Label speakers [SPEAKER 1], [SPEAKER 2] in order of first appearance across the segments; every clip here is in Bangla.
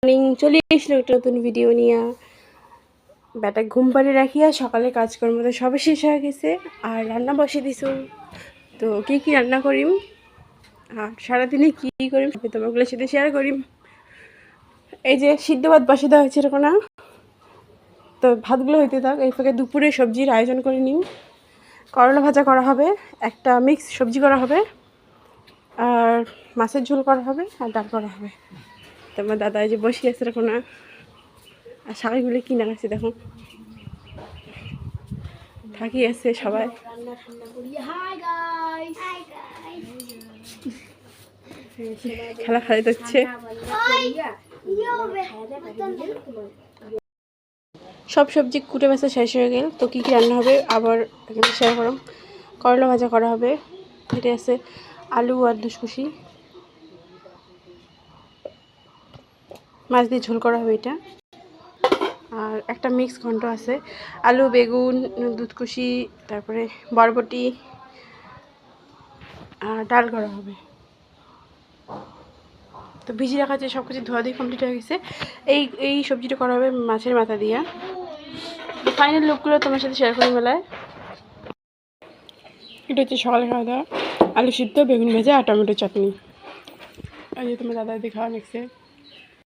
[SPEAKER 1] মর্নিং চলে এসলো একটা নতুন ভিডিও নিয়ে। বেটা ঘুম পাড়ে রাখিয়া সকালে কাজকর্ম তো সবে শেষ হয়ে গেছে আর রান্না বসে দিছো। তো কী কী রান্না করিম আর সারাদিনে কী করিম তোমাগুলোর সাথে শেয়ার করিম। এই যে সিদ্ধ ভাত বসে দেওয়া হয়েছে এরকম না, তো ভাতগুলো হইতে থাক। এই ফাঁকে দুপুরে সবজির আয়োজন করে নিই। করলা ভাজা করা হবে, একটা মিক্স সবজি করা হবে, আর মাছের ঝোল করা হবে, আর ডাল করা হবে। তোমার দাদা এই যে বসে আছে এরকম না, আর শাড়িগুলো কিনে গেছে দেখুন, থাকি আছে সবাই। খেলা খেলা হচ্ছে, সব সবজি কুটে বেছে শেষ হয়ে গেল। তো কী কী রান্না হবে আবার এখানে শেয়ার করলাম। করলা ভাজা করা হবে, এটা আছে আলু আর দুশকুশি, মাছ দিয়ে ঝোল করা হবে এটা, আর একটা মিক্স ঘন্ট আছে, আলু বেগুন দুধকুশি তারপরে বরবটি, আর ডাল করা হবে। তো ভিজি রাখা যে সব কিছু ধোয়া দিয়ে কমপ্লিট হয়ে গেছে। এই সবজিটা করা হবে মাছের মাথা দিয়া। তো ফাইনাল লুকগুলো তোমার সাথে শেয়ার করে মেলায়। এটা হচ্ছে সকালে খাওয়া দাওয়া, আলু সিদ্ধ, বেগুন ভাজা আর টমেটো চাটনি। আর যে তোমার দাদা দিয়ে খাওয়া নিচ্ছে।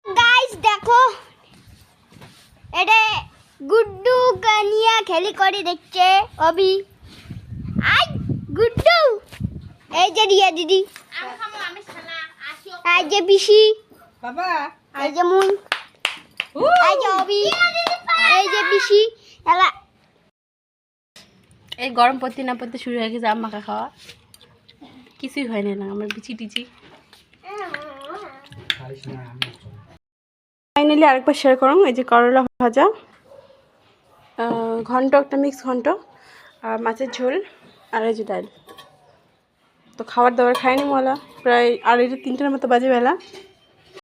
[SPEAKER 2] গাইস দেখো, এটা গুড্ডু কানিয়া খেলি করে দেখছে অবি। আই গুড্ডু, এই যে রিয়া দিদি, এই যে পিসি বাবা, এই যে মুই, এই যে অবি, এই যে পিসি। এলা
[SPEAKER 1] এই গরম পড়তে না পড়তে শুরু হয়ে গেছে আম মাখা খাওয়া, কিছুই হয় না আমার বিচি টিচি। ফাইনালি আরেকবার শেয়ার করুন। এই যে করলা ভাজা, ঘন্ট, একটা মিক্স ঘন্ট, আর মাছের ঝোল, আর এই যে ডাল। তো খাবার দাবার খাইনি মলা, প্রায় 2:30-3টার মতো বাজে বেলা।